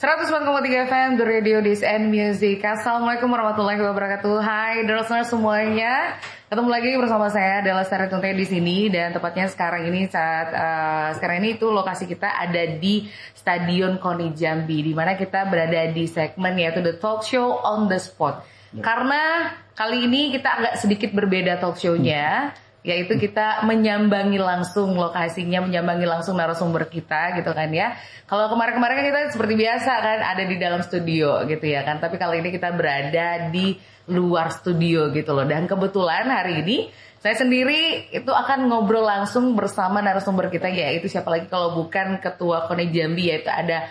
104,3 FM The Radio This and Music. Assalamualaikum warahmatullahi wabarakatuh. Hai listeners semuanya. Ketemu lagi bersama saya Della Lestari Tunte di sini, dan tepatnya sekarang ini itu lokasi kita ada di Stadion KONI Jambi, di mana kita berada di segmen yaitu The Talk Show on the Spot. Karena kali ini kita agak sedikit berbeda talk show-nya, yaitu kita menyambangi langsung lokasinya, menyambangi langsung narasumber kita gitu kan ya. Kalau kemarin-kemarin kan kita seperti biasa kan ada di dalam studio gitu ya kan, tapi kali ini kita berada di luar studio gitu loh. Dan kebetulan hari ini saya sendiri itu akan ngobrol langsung bersama narasumber kita, yaitu siapa lagi kalau bukan Ketua KONI Jambi, yaitu ada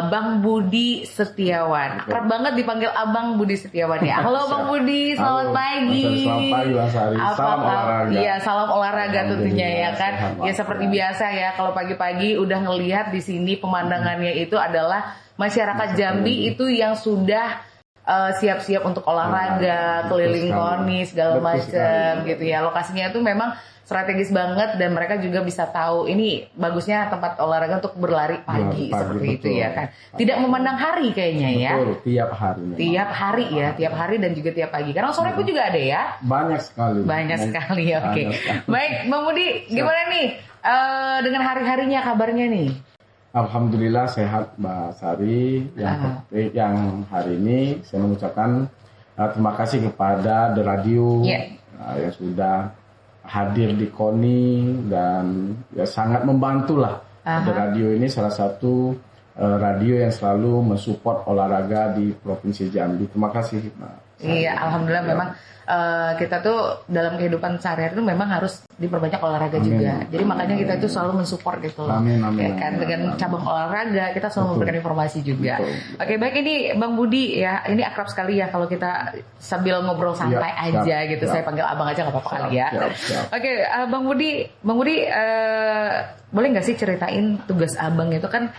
Bang Budi Setiawan. Akrab banget dipanggil Abang Budi Setiawan ya. Halo Bang Budi, selamat pagi. Selamat pagi Mas Ari. Salam olahraga. Iya, salam olahraga tentunya ya kan. Ya seperti biasa ya, kalau pagi-pagi udah ngelihat di sini pemandangannya itu adalah masyarakat Jambi itu yang sudah siap-siap untuk olahraga, keliling KONI segala macam gitu ya. Lokasinya itu memang strategis banget, dan mereka juga bisa tahu ini bagusnya tempat olahraga untuk berlari pagi seperti itu ya kan. Tidak memandang hari kayaknya ya. Betul, tiap hari. Tiap hari ya, tiap hari dan juga tiap pagi. Karena sore pun juga ada ya. Banyak sekali. Banyak sekali ya, oke. Baik, Bang Budi, gimana nih dengan hari-harinya kabarnya nih? Alhamdulillah sehat Mbak Sari. Yang hari ini saya mengucapkan terima kasih kepada The Radio yang sudah hadir di KONI, dan ya sangat membantulah. The Radio ini salah satu radio yang selalu mensupport olahraga di Provinsi Jambi. Terima kasih Mbak. Iya, alhamdulillah memang kita tuh dalam kehidupan sehari-hari itu memang harus diperbanyak olahraga juga. Jadi makanya kita itu selalu mensupport gitu loh. Amin. Ya kan, dengan cabang olahraga kita selalu memberikan informasi juga. Betul. Oke, baik, ini Bang Budi ya. Ini akrab sekali ya kalau kita sambil ngobrol santai aja gitu. Saya panggil Abang aja nggak apa-apa kali ya. Oke, Bang Budi boleh nggak sih ceritain tugas Abang itu kan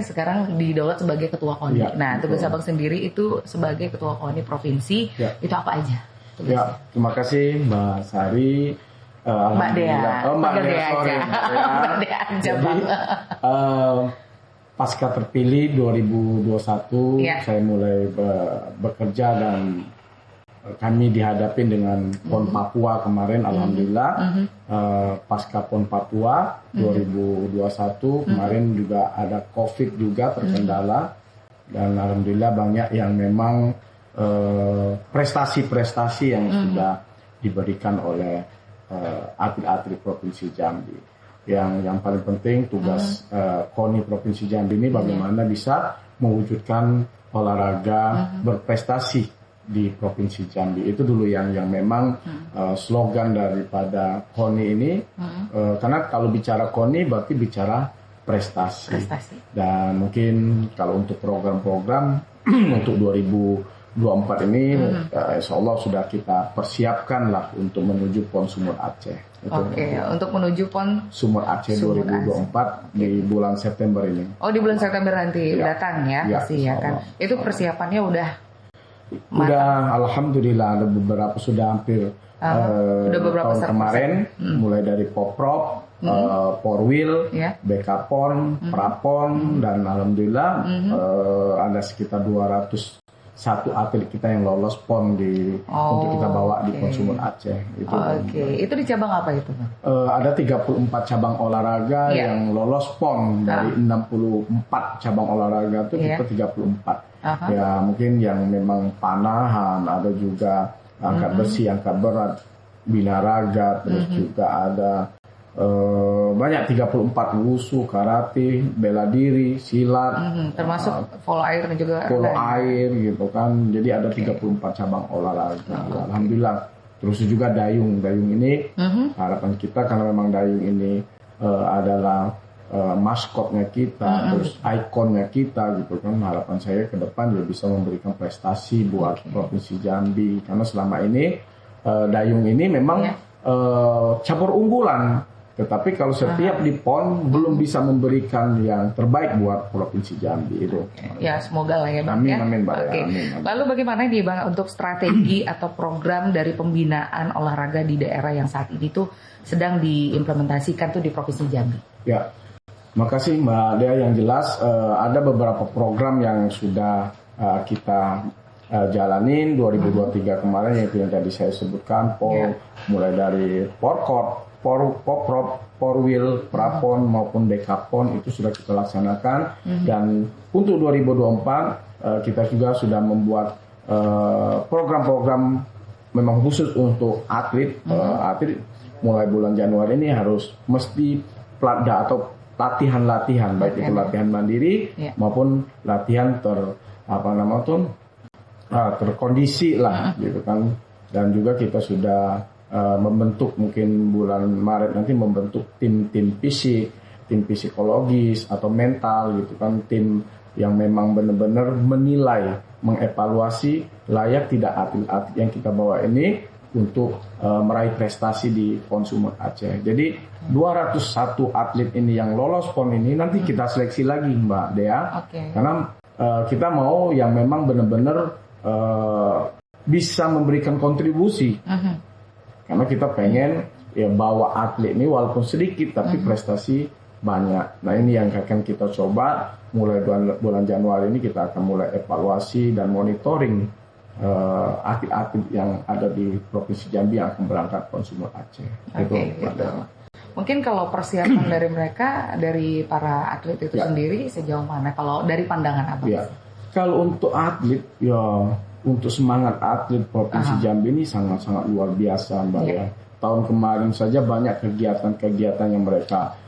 sekarang didaulat sebagai ketua KONI. Ya, nah, tugas Abang sendiri itu sebagai ketua KONI provinsi itu apa aja? Ya, terima kasih Mbak Sari. Mbak Dea. Mbak Dea, sorry. Mbak Dea aja. Jadi, pasca terpilih 2021, saya mulai bekerja, dan kami dihadapin dengan PON Papua kemarin, alhamdulillah. Pasca PON Papua 2021 kemarin juga ada COVID juga terkendala, dan alhamdulillah banyak yang memang prestasi-prestasi yang sudah diberikan oleh atlet-atlet Provinsi Jambi. Yang paling penting tugas KONI Provinsi Jambi ini bagaimana bisa mewujudkan olahraga berprestasi di Provinsi Jambi. Itu dulu yang memang slogan daripada KONI ini. Karena kalau bicara KONI berarti bicara prestasi. Dan mungkin kalau untuk program-program untuk 2024 ini insya Allah sudah kita persiapkan lah untuk menuju PON Sumur Aceh. Untuk menuju PON Sumur Aceh 2024 di bulan September ini. Oh, di bulan September nanti datang ya pasti ya kan. Itu persiapannya udah alhamdulillah, ada beberapa sudah hampir udah beberapa tahun kemarin, mulai dari Poprov, Porwil, BKPON, Prapon, dan alhamdulillah ada sekitar 201 atlet kita yang lolos PON untuk kita bawa di PON Sumur Aceh. Itu di cabang apa itu? Ada 34 cabang olahraga yang lolos PON dari 64 cabang olahraga itu kita 34. Ya mungkin yang memang panahan, ada juga angkat besi, angkat berat, binaraga, terus juga ada banyak 34 wusu, karate, bela diri, silat, termasuk polo air dan juga polo air gitu kan. Jadi ada 34 cabang olahraga. Alhamdulillah. Terus juga dayung ini harapan kita, karena memang dayung ini adalah maskotnya kita, terus ikonnya kita gitu kan. Harapan saya ke depan dia bisa memberikan prestasi buat Provinsi Jambi, karena selama ini dayung ini memang cabur unggulan. Tetapi kalau setiap di PON belum bisa memberikan yang terbaik buat Provinsi Jambi itu. Ya, semoga lah ya Bang. Amin, Mbak. Amin. Lalu bagaimana nih Bang untuk strategi atau program dari pembinaan olahraga di daerah yang saat ini tuh sedang diimplementasikan tuh di Provinsi Jambi? Ya, Makasih Mbak Dea, yang jelas ada beberapa program yang sudah kita jalanin 2023 kemarin, yaitu yang tadi saya sebutkan, mulai dari Porkot, Poprop, Porwil, Prapon maupun Dekapon itu sudah kita laksanakan. Dan untuk 2024 kita juga sudah membuat program-program memang khusus untuk atlet. Atlet mulai bulan Januari ini harus mesti atau latihan-latihan, baik itu latihan mandiri maupun latihan terkondisi lah gitu kan. Dan juga kita sudah membentuk, mungkin bulan Maret nanti membentuk tim fisik, tim psikologis atau mental gitu kan, tim yang memang benar-benar menilai, mengevaluasi layak tidak atlet-atlet yang kita bawa ini untuk meraih prestasi di PON Sumut Aceh. Jadi 201 atlet ini yang lolos PON ini nanti kita seleksi lagi Mbak Dea, karena kita mau yang memang benar-benar bisa memberikan kontribusi. Karena kita pengen ya bawa atlet ini walaupun sedikit tapi prestasi banyak. Nah ini yang akan kita coba mulai bulan Januari ini, kita akan mulai evaluasi dan monitoring atlet-atlet yang ada di Provinsi Jambi yang akan berangkat PON Sumut Aceh. Gitu. Mungkin kalau persiapan dari mereka, dari para atlet itu sendiri sejauh mana kalau dari pandangan Abang? Ya. Kalau untuk atlet, ya untuk semangat atlet Provinsi Jambi ini sangat-sangat luar biasa Mbak ya. Tahun kemarin saja banyak kegiatan-kegiatan yang mereka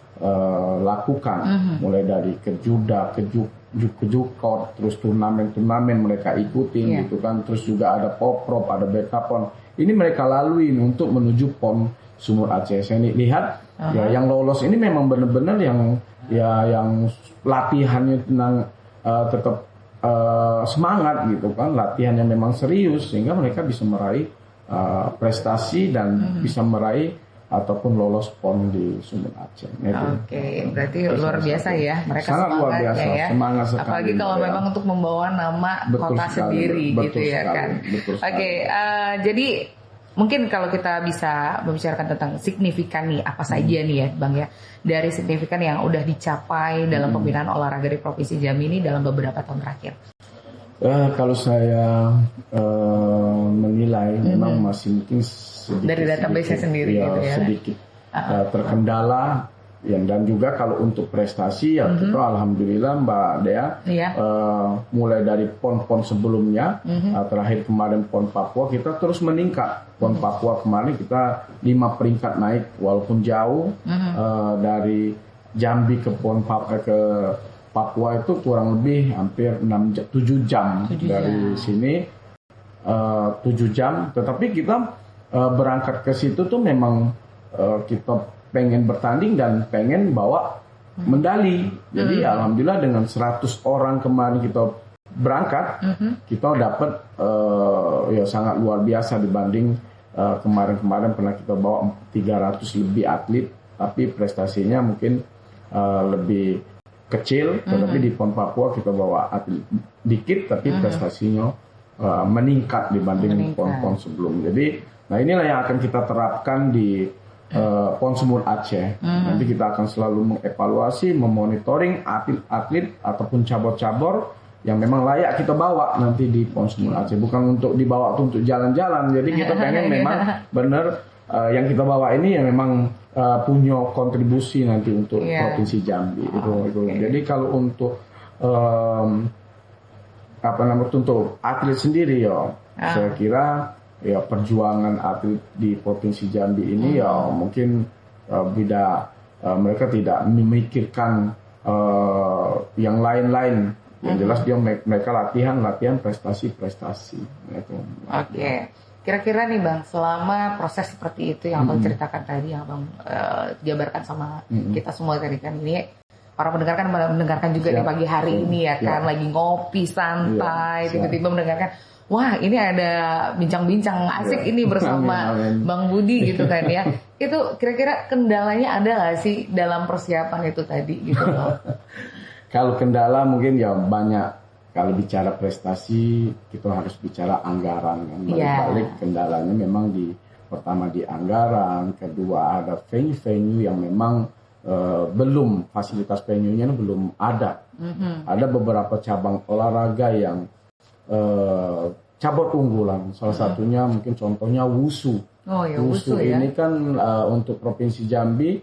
lakukan, mulai dari kejukot, terus turnamen-turnamen mereka ikutin gitu kan, terus juga ada Poprop, ada Bekapon. Ini mereka lalui untuk menuju PON Sumut Aceh. Saya lihat ya yang lolos ini memang benar-benar yang latihannya tenang, tetap semangat gitu kan, latihannya memang serius sehingga mereka bisa meraih prestasi dan bisa meraih ataupun lolos PON di Sumut Aceh. Berarti luar biasa ya mereka, sangat luar biasa ya. Semangat sekali. Apalagi kalau memang untuk membawa nama kota sendiri gitu ya kan. Jadi mungkin kalau kita bisa membicarakan tentang signifikan nih, apa saja nih ya Bang ya, dari signifikan yang udah dicapai dalam pembinaan olahraga di Provinsi Jambi ini dalam beberapa tahun terakhir. Kalau saya menilai memang masih mungkin sedikit, dari database sendiri gitu ya, sedikit terkendala. Dan juga kalau untuk prestasi ya kita alhamdulillah Mbak Dea, mulai dari PON-PON sebelumnya, terakhir kemarin PON Papua kita terus meningkat. PON Papua kemarin kita 5 peringkat naik walaupun jauh, dari Jambi ke PON ke Papua itu kurang lebih hampir 7 jam dari sini, 7 jam. Tetapi kita berangkat ke situ tuh memang kita pengen bertanding dan pengen bawa medali. Jadi alhamdulillah dengan 100 orang kemarin kita berangkat, kita dapat ya sangat luar biasa dibanding kemarin-kemarin pernah kita bawa 300 lebih atlet, tapi prestasinya mungkin lebih kecil. Tetapi di PON Papua kita bawa atlet dikit, tapi prestasinya meningkat dibanding PON-PON sebelum. Jadi, nah inilah yang akan kita terapkan di PON Sumut Aceh. Nanti kita akan selalu mengevaluasi, memonitoring atlet-atlet ataupun cabur-cabur yang memang layak kita bawa nanti di PON Sumut Aceh. Bukan untuk dibawa untuk jalan-jalan. Jadi kita pengen memang benar yang kita bawa ini yang memang punya kontribusi nanti untuk Provinsi Jambi. Itu. Jadi kalau untuk untuk atlet sendiri saya kira ya perjuangan atlet di Provinsi Jambi ini ya mungkin mereka tidak memikirkan yang lain-lain. Yang jelas mereka latihan prestasi. Kira-kira nih Bang, selama proses seperti itu yang Abang ceritakan tadi, yang Abang jabarkan sama kita semua tadi kan, ini para pendengar kan mendengarkan juga di pagi hari ini ya kan, lagi ngopi santai, tiba-tiba mendengarkan, wah ini ada bincang-bincang asik ini bersama Bang Budi gitu kan ya. Itu kira-kira kendalanya ada nggak sih dalam persiapan itu tadi gitu loh? Kalau kendala mungkin ya banyak. Kalau bicara prestasi kita harus bicara anggaran. Balik kendalanya memang pertama di anggaran, kedua ada venue-venue yang memang belum, fasilitas venue-nya belum ada. Ada beberapa cabang olahraga yang cabur unggulan. Salah satunya mungkin contohnya wusu. Wusu ini kan untuk Provinsi Jambi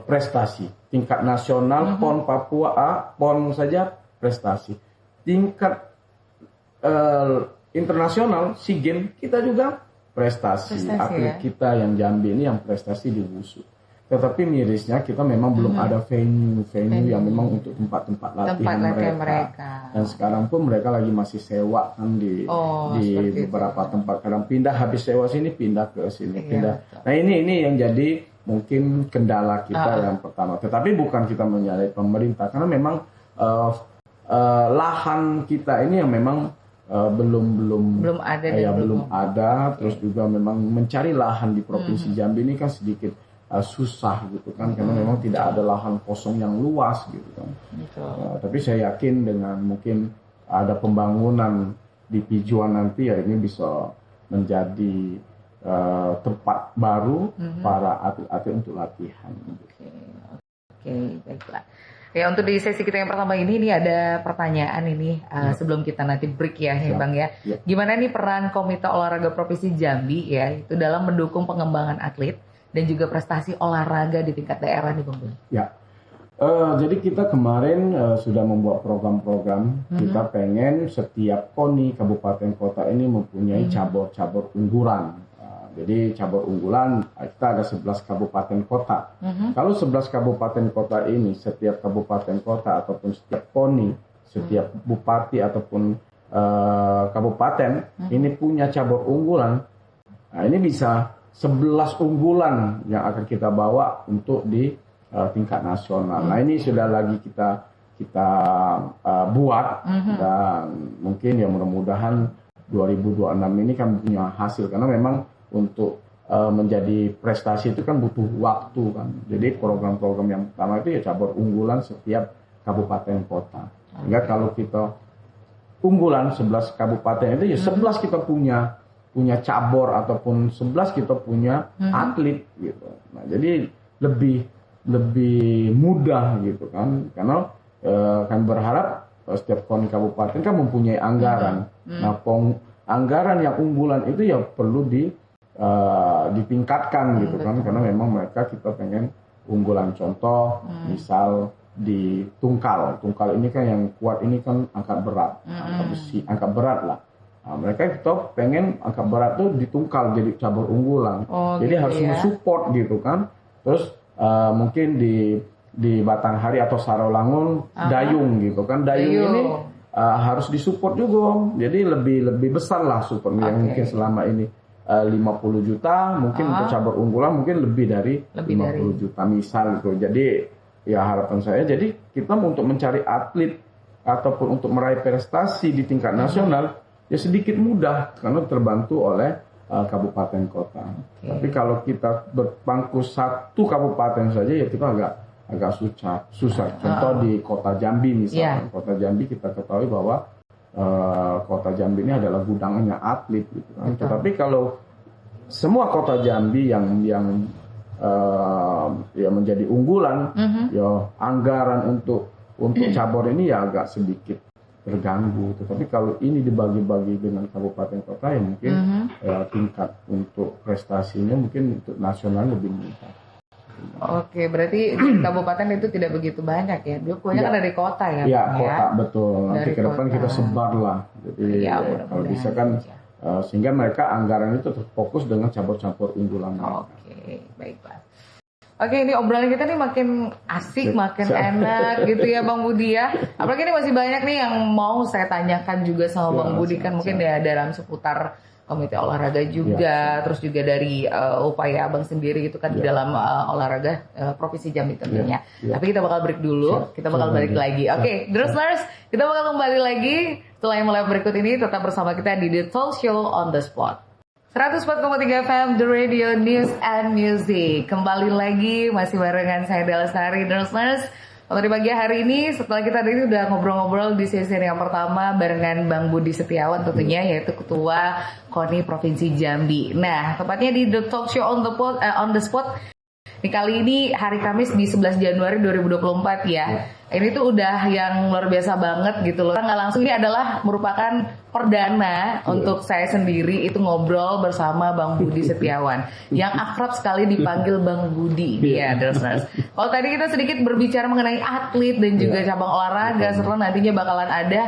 prestasi. Tingkat nasional PON Papua PON saja prestasi. Tingkat internasional SEA Games kita juga prestasi. Atlet kita yang Jambi ini yang prestasi di wusu. Tetapi mirisnya kita memang belum ada venue yang memang untuk tempat latihan mereka. Dan sekarang pun mereka lagi masih sewa kan di beberapa tempat. Kadang pindah habis sewa sini pindah ke sini pindah. Nah ini yang jadi mungkin kendala kita yang pertama. Tetapi bukan kita menyalahkan pemerintah karena memang lahan kita ini yang memang belum ada. Terus juga memang mencari lahan di Provinsi Jambi ini kan sedikit susah gitu kan karena memang tidak ada lahan kosong yang luas gitu kan. Tapi saya yakin dengan mungkin ada pembangunan di Pijuan nanti ya ini bisa menjadi tempat baru para atlet-atlet untuk latihan. Oke, baiklah. Ya untuk di sesi kita yang pertama ini ada pertanyaan ini sebelum kita nanti break ya Bang ya. Gimana nih peran Komite Olahraga Provinsi Jambi ya itu dalam mendukung pengembangan atlet dan juga prestasi olahraga di tingkat daerah nih Bang Budi? Ya, jadi kita kemarin sudah membuat program-program. Kita pengen setiap KONI kabupaten kota ini mempunyai cabur-cabur unggulan. Jadi cabur unggulan kita ada 11 kabupaten kota. Kalau 11 kabupaten kota ini setiap kabupaten kota ataupun setiap KONI, setiap bupati ataupun kabupaten ini punya cabur unggulan. Nah, ini bisa 11 unggulan yang akan kita bawa untuk di tingkat nasional. Nah ini sudah lagi kita buat dan mungkin ya mudah-mudahan 2026 ini kan punya hasil karena memang untuk menjadi prestasi itu kan butuh waktu kan. Jadi program-program yang pertama itu ya cabur unggulan setiap kabupaten kota. Sehingga kalau kita unggulan 11 kabupaten itu ya 11 kita punya cabur ataupun 11 kita punya atlet gitu. Nah, jadi lebih mudah gitu kan. Karena kan berharap setiap KONI kabupaten kan mempunyai anggaran. Nah, anggaran yang unggulan itu ya perlu ditingkatkan gitu kan karena memang mereka kita pengen unggulan contoh misal di tungkal ini kan yang kuat ini kan angkat berat, angkat besi, angkat berat lah. Nah, mereka kita pengen angkat berat tuh ditungkal jadi cabur unggulan. Jadi harus mensupport gitu kan. Terus mungkin di Batanghari atau Sarawangun dayung gitu kan. Dayung ini harus disupport juga. Jadi lebih besar lah support yang mungkin selama ini 50 juta, mungkin untuk cabur unggulan mungkin lebih dari 50 juta misal gitu. Jadi ya harapan saya jadi kita untuk mencari atlet ataupun untuk meraih prestasi di tingkat nasional ya sedikit mudah karena terbantu oleh kabupaten kota. Tapi kalau kita berpangku satu kabupaten saja ya kita agak susah. Contoh di Kota Jambi misalnya. Kota Jambi kita ketahui bahwa Kota Jambi ini adalah gudangnya atlet gitu kan. Tetapi kalau semua Kota Jambi yang ya menjadi unggulan ya anggaran untuk cabur ini ya agak sedikit terganggu. Tetapi kalau ini dibagi-bagi dengan kabupaten kota ya mungkin tingkat untuk prestasinya mungkin untuk nasional lebih mudah. Oke, berarti kabupaten itu tidak begitu banyak ya. Dulu kuenya kan dari kota ya. Iya, kota betul. Nanti ke depan kita sebar lah. Jadi kalau bisa kan sehingga mereka anggaran itu terfokus dengan cabur-cabur unggulan. Oke, baiklah. Oke, ini obrolan kita nih makin asik, makin enak gitu ya Bang Budi ya. Apalagi ini masih banyak nih yang mau saya tanyakan juga sama Bang Budi kan mungkin ya dalam seputar komite olahraga juga, terus juga dari upaya Abang sendiri itu kan di dalam olahraga Provinsi Jambi tentunya. Tapi kita bakal break dulu, kita bakal balik lagi. Oke, Droslers, kita bakal kembali lagi setelah yang mulai berikut ini. Tetap bersama kita di The Talk Show on the Spot. 104,3 FM The Radio News and Music. Kembali lagi masih barengan saya Della Sari. Droslers, kalau di pagi hari ini setelah kita tadi udah ngobrol-ngobrol di sesi yang pertama barengan Bang Budi Setiawan tentunya yaitu Ketua KONI Provinsi Jambi. Nah, tepatnya di The Talk Show on the Spot Di kali ini hari Kamis di 11 Januari 2024 ya. Ini tuh udah yang luar biasa banget gitu loh. Nggak langsung, ini adalah merupakan perdana untuk saya sendiri itu ngobrol bersama Bang Budi Setiawan yang akrab sekali dipanggil Bang Budi. Iya, listeners. Kalau tadi kita sedikit berbicara mengenai atlet dan juga cabang olahraga, setelah nantinya bakalan ada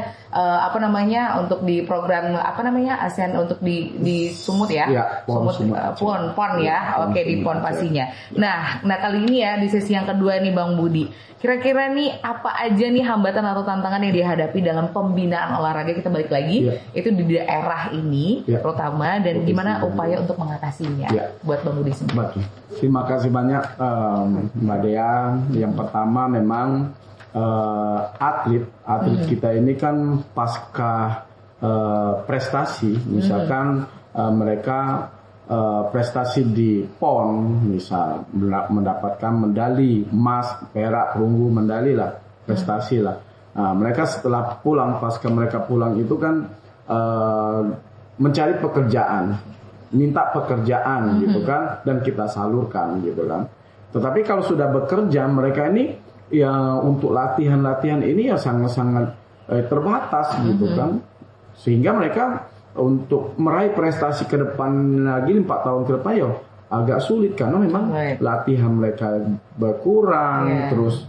untuk di program ASEAN untuk di Sumut ya. Sumut PON ya. Oke, di PON pastinya. Nah kali ini ya di sesi yang kedua nih Bang Budi. Kira-kira nih apa aja nih hambatan atau tantangan yang dihadapi dalam pembinaan olahraga, kita balik lagi itu di daerah ini terutama, dan gimana upaya untuk mengatasinya buat Bang Budi sendiri. Terima kasih banyak Mbak Dea. Yang pertama memang atlet kita ini kan pasca prestasi, misalkan mereka prestasi di PON, misal mendapatkan medali emas, perak, perunggu, medali lah, prestasi lah. Mereka setelah pulang, pasca mereka pulang itu kan mencari pekerjaan, minta pekerjaan gitu kan, dan kita salurkan gitu kan. Tetapi kalau sudah bekerja, mereka ini ya untuk latihan ini ya sangat-sangat terbatas gitu kan, sehingga mereka untuk meraih prestasi ke depan lagi 4 tahun ke depan ya agak sulit karena memang latihan mereka berkurang. Terus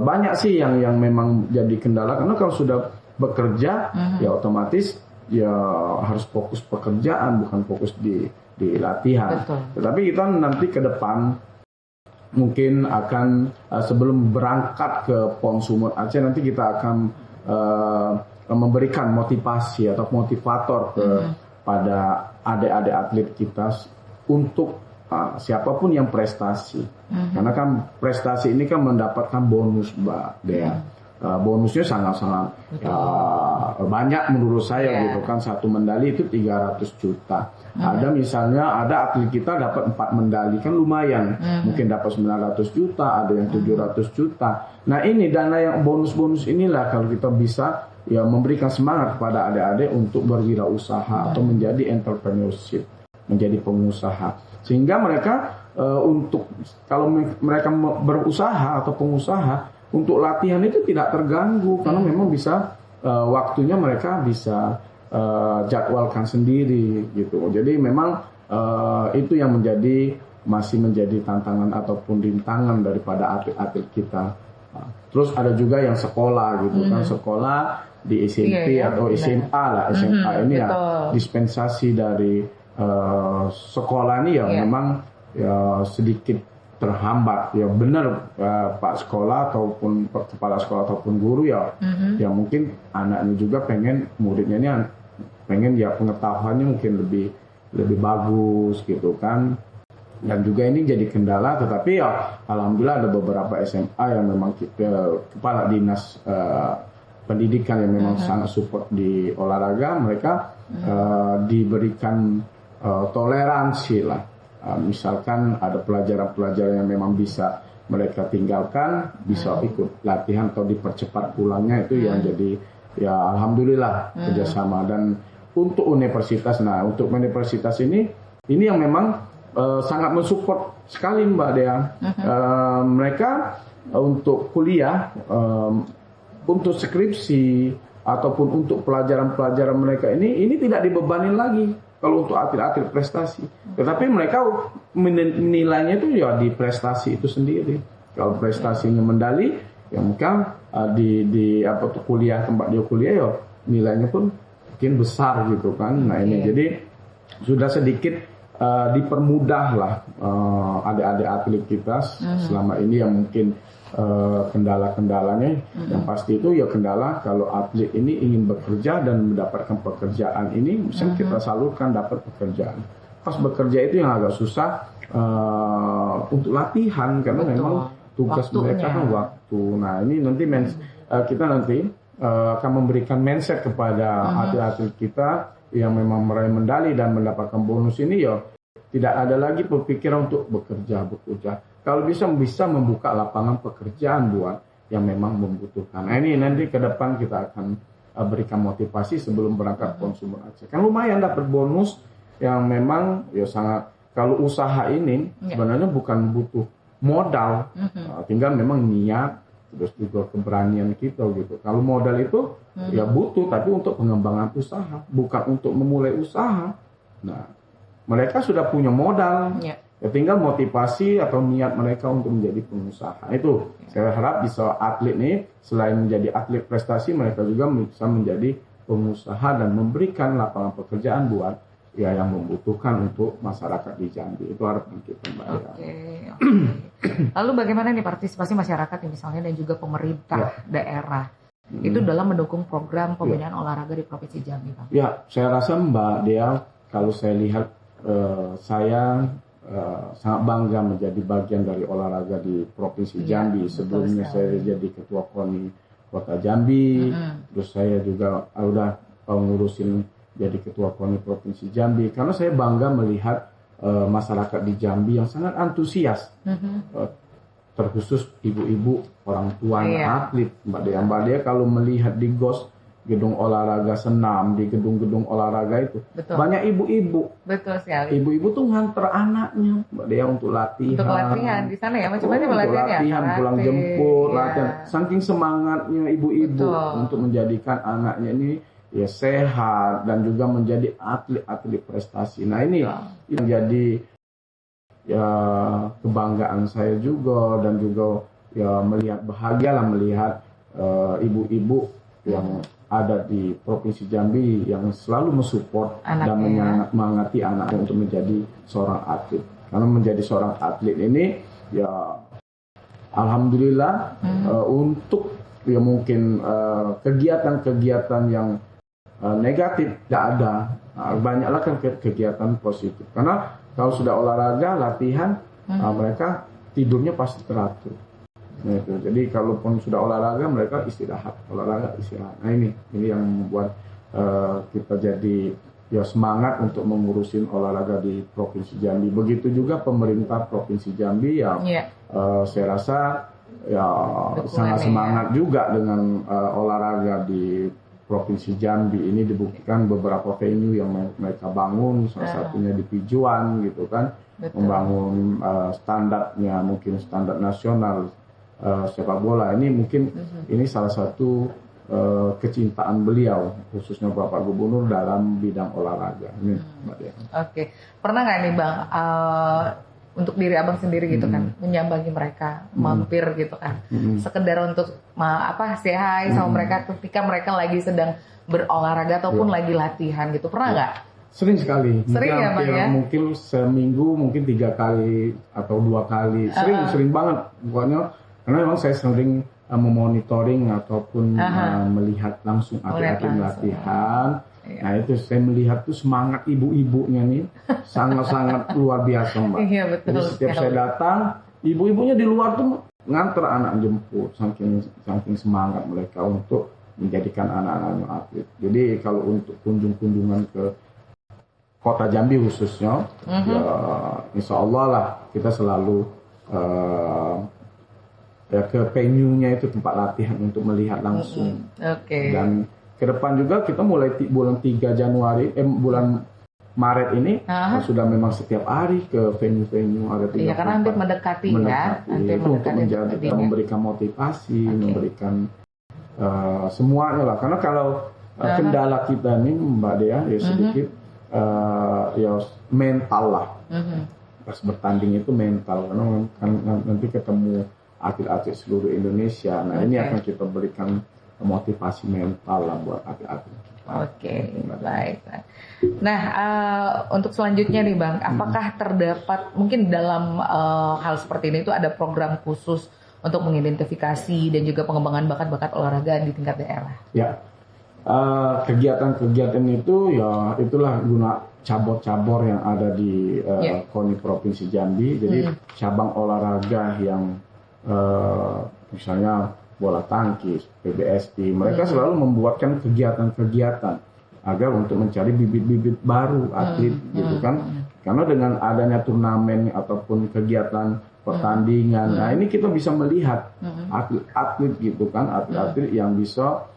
banyak sih yang memang jadi kendala, karena kalau sudah bekerja ya otomatis ya harus fokus pekerjaan, bukan fokus di latihan. Tetapi kita nanti ke depan mungkin akan sebelum berangkat ke PON Sumut Aceh, nanti kita akan memberikan motivasi atau motivator pada adik-adik atlet kita untuk siapapun yang prestasi. Karena kan prestasi ini kan mendapatkan bonus, Mbak Dea. Bonusnya sangat-sangat banyak menurut saya gitu kan. 1 medali itu 300 juta. Ada misalnya atlet kita dapat 4 medali kan lumayan. Mungkin dapat 900 juta, ada yang 700 juta. Nah ini dana yang bonus-bonus inilah kalau kita bisa ya memberikan semangat kepada adik-adik untuk berwirausaha atau menjadi entrepreneurship, menjadi pengusaha. Sehingga mereka untuk kalau mereka berusaha atau pengusaha, untuk latihan itu tidak terganggu karena memang bisa waktunya mereka bisa jadwalkan sendiri gitu. Jadi memang itu yang masih menjadi tantangan ataupun rintangan daripada atlet-atlet kita. Terus ada juga yang sekolah gitu kan, sekolah di SMP atau SMA lah. SMA ini ya dispensasi dari sekolah ini ya memang ya sedikit terhambat. Ya benar Pak sekolah ataupun kepala sekolah ataupun guru ya ya mungkin anaknya juga pengen muridnya ini pengen ya pengetahuannya mungkin lebih bagus gitu kan. Dan juga ini jadi kendala, tetapi ya alhamdulillah ada beberapa SMA yang memang kepala dinas pendidikan yang memang sangat support di olahraga, mereka diberikan toleransi lah. Misalkan ada pelajaran-pelajaran yang memang bisa mereka tinggalkan, bisa ikut latihan atau dipercepat pulangnya, itu yang jadi ya alhamdulillah kerjasama. Dan untuk universitas, untuk universitas ini yang memang sangat mensupport sekali Mbak Dea. Mereka untuk kuliah, untuk skripsi ataupun untuk pelajaran-pelajaran mereka ini tidak dibebani lagi kalau untuk atlet-atlet prestasi. Tetapi mereka menilainya itu ya di prestasi itu sendiri. Kalau prestasinya medali, ya mungkin di kuliah, tempat dia kuliah ya nilainya pun mungkin besar gitu kan. Nah ini jadi sudah sedikit dipermudah lah adik-adik atlet kita selama ini yang mungkin kendala-kendalanya yang pasti itu ya kendala kalau atlet ini ingin bekerja dan mendapatkan pekerjaan ini, misalnya kita salurkan dapat pekerjaan, pas bekerja itu yang agak susah untuk latihan karena memang tugas mereka kan waktu. Nah ini nanti kita nanti akan memberikan mindset kepada atlet-atlet kita yang memang meraih medali dan mendapatkan bonus ini ya tidak ada lagi berpikiran untuk bekerja. Kalau bisa membuka lapangan pekerjaan buat yang memang membutuhkan. Nah ini nanti ke depan kita akan berikan motivasi sebelum berangkat PON Sumut Aceh. Kan lumayan dapat bonus yang memang ya sangat, kalau usaha ini sebenarnya bukan butuh modal, tinggal memang niat, terus juga keberanian kita gitu. Kalau modal itu ya butuh, tapi untuk pengembangan usaha, bukan untuk memulai usaha. Nah, mereka sudah punya modal, ya tinggal motivasi atau niat mereka untuk menjadi pengusaha. Itu saya harap bisa atlet nih, selain menjadi atlet prestasi, mereka juga bisa menjadi pengusaha dan memberikan lapangan pekerjaan buat ya yang membutuhkan untuk masyarakat di Jambi. Itu harapan kita, Mbak. Oke. Lalu bagaimana nih partisipasi masyarakat misalnya dan juga pemerintah daerah itu dalam mendukung program pembinaan olahraga di Provinsi Jambi, Bang? Ya, saya rasa Mbak Dea, kalau saya lihat saya sangat bangga menjadi bagian dari olahraga di Provinsi Jambi. Sebelumnya saya jadi ketua KONI Kota Jambi, terus saya juga udah ngurusin jadi ketua KONI Provinsi Jambi. Karena saya bangga melihat masyarakat di Jambi yang sangat antusias, terkhusus ibu-ibu, orang tua, atlet, Mbak Dea. Mbak Dea kalau melihat di GOS, gedung olahraga senam, di gedung-gedung olahraga itu banyak ibu-ibu. Betul sekali. Ibu-ibu tuh nganter anaknya, Mbak Dea, untuk latihan. Untuk latihan di sana ya, macam-macam latihan, pulang jemput, latihan. Saking semangatnya ibu-ibu untuk menjadikan anaknya ini ya sehat dan juga menjadi atlet-atlet prestasi. Nah ini yang jadi ya kebanggaan saya juga, dan juga ya bahagialah melihat ibu-ibu yang ada di Provinsi Jambi yang selalu mensupport dan menyemangati anaknya untuk menjadi seorang atlet. Karena menjadi seorang atlet ini ya alhamdulillah untuk ya mungkin kegiatan-kegiatan yang negatif tidak ada. Banyaklah kan kegiatan positif. Karena kalau sudah olahraga, latihan, mereka tidurnya pasti teratur. Nah, itu. Jadi kalaupun sudah olahraga, mereka istirahat. Nah ini yang membuat kita jadi ya semangat untuk mengurusin olahraga di Provinsi Jambi. Begitu juga pemerintah Provinsi Jambi ya, saya rasa ya sangat semangat juga dengan olahraga di Provinsi Jambi. Ini dibuktikan beberapa venue yang mereka bangun, salah satunya di Pijuan gitu kan. Betul. Membangun standarnya, mungkin standar nasional sepak bola. Ini mungkin ini salah satu kecintaan beliau, khususnya Bapak Gubernur dalam bidang olahraga. Ini, Mbak Dea. Oke, pernah nggak nih Bang, untuk diri Abang sendiri gitu kan, menyambangi mereka, mampir gitu kan, sekedar untuk say hi sama mereka ketika mereka lagi sedang berolahraga ataupun lagi latihan gitu, pernah nggak? Sering sekali. Sering ya Bang ya? Mungkin seminggu mungkin 3 kali atau 2 kali. Sering banget. Pokoknya karena memang saya sering memonitoring ataupun melihat langsung atlet-atlet latihan. Nah itu saya melihat tuh semangat ibu-ibunya nih sangat-sangat luar biasa, Mbak. Iya, betul. Jadi setiap saya datang, ibu-ibunya di luar tuh nganter anak jemput, saking semangat mereka untuk menjadikan anak-anaknya atlet. Jadi kalau untuk kunjungan ke Kota Jambi khususnya, ya insya Allah lah kita selalu ya ke venue-nya itu, tempat latihan untuk melihat langsung. Dan ke depan juga kita mulai bulan 3 Januari, bulan Maret ini sudah memang setiap hari ke venue-venue ada 3. Iya, karena hampir mendekati ya. Itu untuk memberikan motivasi, memberikan semuanya lah. Karena kalau kendala kita nih Mbak Dea ya sedikit ya mental lah. Pas bertanding itu mental, karena kan nanti ketemu atlet-atlet seluruh Indonesia. Nah ini akan kita berikan motivasi mental lah buat atlet-atlet. Baik. Nah untuk selanjutnya nih Bang, apakah terdapat mungkin dalam hal seperti ini itu ada program khusus untuk mengidentifikasi dan juga pengembangan bakat-bakat olahraga di tingkat daerah? Ya, kegiatan-kegiatan itu ya itulah guna cabur-cabur yang ada di KONI Provinsi Jambi. Jadi cabang olahraga yang misalnya bola tangkis, PBSI, mereka selalu membuatkan kegiatan-kegiatan agar untuk mencari bibit-bibit baru atlet gitu kan. Karena dengan adanya turnamen ataupun kegiatan pertandingan, nah ini kita bisa melihat atlet-atlet gitu kan, atlet-atlet yang bisa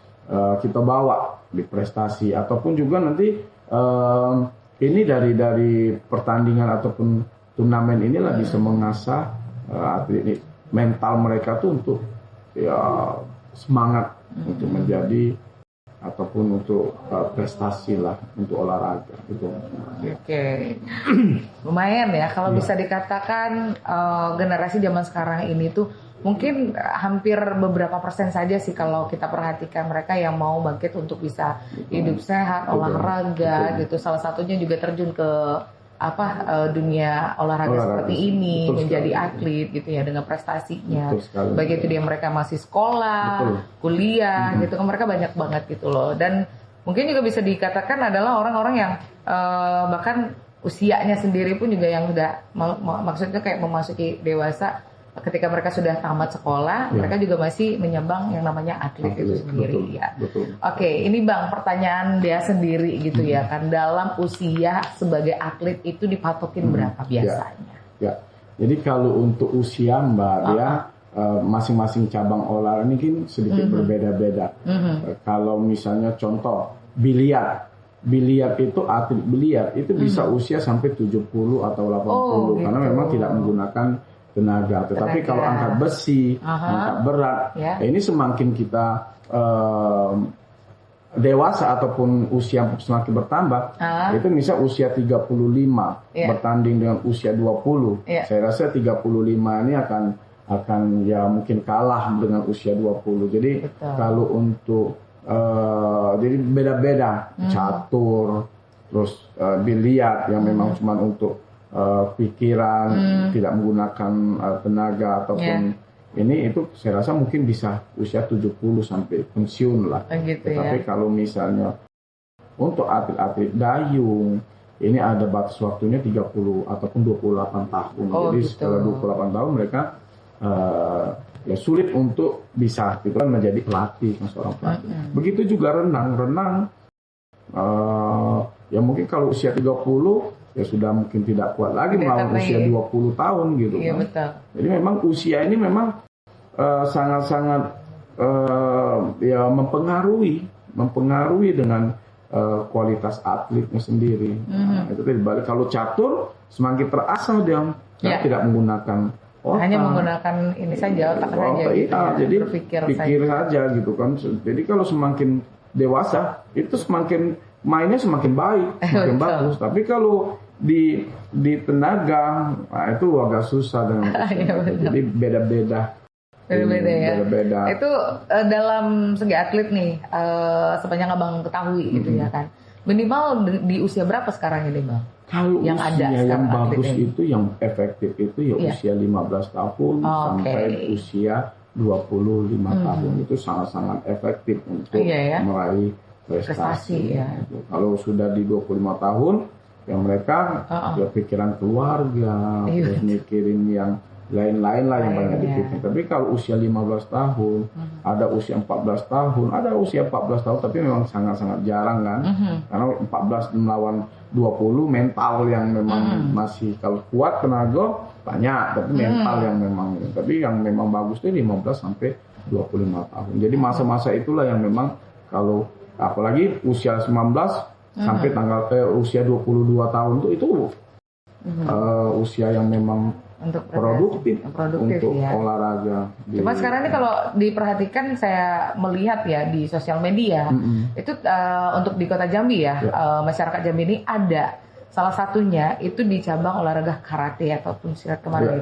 kita bawa di prestasi, ataupun juga nanti ini dari pertandingan ataupun turnamen inilah bisa mengasah atlet ini mental mereka tuh untuk ya semangat untuk menjadi ataupun untuk prestasi lah untuk olahraga gitu. Oke. Lumayan ya kalau bisa dikatakan generasi zaman sekarang ini tuh mungkin hampir beberapa persen saja sih kalau kita perhatikan mereka yang mau bangkit untuk bisa hidup sehat, olahraga gitu. Salah satunya juga terjun ke dunia olahraga seperti ini, menjadi atlet gitu ya dengan prestasinya. Baik itu dia mereka masih sekolah, kuliah gitu kan, mereka banyak banget gitu loh. Dan mungkin juga bisa dikatakan adalah orang-orang yang bahkan usianya sendiri pun juga yang udah maksudnya kayak memasuki dewasa. Ketika mereka sudah tamat sekolah, mereka juga masih menyambang yang namanya atlet itu sendiri. Betul. Oke, ini Bang, pertanyaan dia sendiri gitu ya kan, dalam usia sebagai atlet itu dipatokin berapa biasanya? Ya. Jadi kalau untuk usia Mbak ya, masing-masing cabang olahraga ini kan sedikit berbeda-beda. Kalau misalnya contoh biliar itu atlet biliar itu bisa usia sampai 70 atau 80 karena memang tidak menggunakan tenaga. Tetapi kalau angkat besi, angkat berat, ini semakin kita dewasa ataupun usia semakin bertambah, itu misal usia 35 bertanding dengan usia 20. Saya rasa 35 ini akan ya mungkin kalah dengan usia 20. Jadi kalau untuk jadi beda-beda catur, terus biliar yang memang cuma untuk pikiran, tidak menggunakan tenaga ataupun ini itu saya rasa mungkin bisa usia 70 sampai pensiun lah. Tetapi kalau misalnya untuk atlet-atlet dayung ini ada batas waktunya 30 ataupun 28 tahun. Jadi setelah 28 tahun mereka ya sulit untuk bisa gitu kan menjadi pelatih, seorang pelatih. Begitu juga renang ya mungkin kalau usia 30 ya sudah mungkin tidak kuat lagi melawan usia 20 tahun gitu kan. Betul. Jadi memang usia ini memang sangat-sangat ya mempengaruhi dengan kualitas atletnya sendiri. Nah, itu tadi balik kalau catur semakin terasa dia tidak menggunakan otak. Hanya menggunakan ini saja otak saja gitu. Jadi pikir saja gitu kan. Jadi kalau semakin dewasa itu semakin mainnya semakin baik, semakin bagus. Tapi kalau di tenaga, nah itu agak susah dengan jadi beda-beda ya. Itu dalam segi atlet nih, sepanjang abang ketahui gitu ya kan. Minimal di usia berapa sekarang ini Bang? Kalau yang usia yang bagus itu, yang efektif itu ya usia 15 tahun sampai usia 25 tahun itu sangat-sangat efektif untuk meraih prestasi. Kalau sudah di 25 tahun yang mereka ya pikiran keluarga, terus mikirin yang lain-lain lah yang banyak dipikirin. Tapi kalau usia 15 tahun, ada usia 14 tahun, ada usia 14 tahun, tapi memang sangat-sangat jarang kan. Karena 14 melawan 20 mental yang memang masih kalau kuat tenaga banyak, tapi mental yang memang, tapi yang memang bagus itu 15 sampai 25 tahun. Jadi masa-masa itulah yang memang kalau apalagi usia 19 sampai tanggal usia 22 tahun itu usia yang memang untuk produktif untuk olahraga. Cuma sekarang ini kalau diperhatikan saya melihat ya di sosial media itu untuk di Kota Jambi ya, masyarakat Jambi ini ada salah satunya itu di cabang olahraga karate ataupun silat kemarin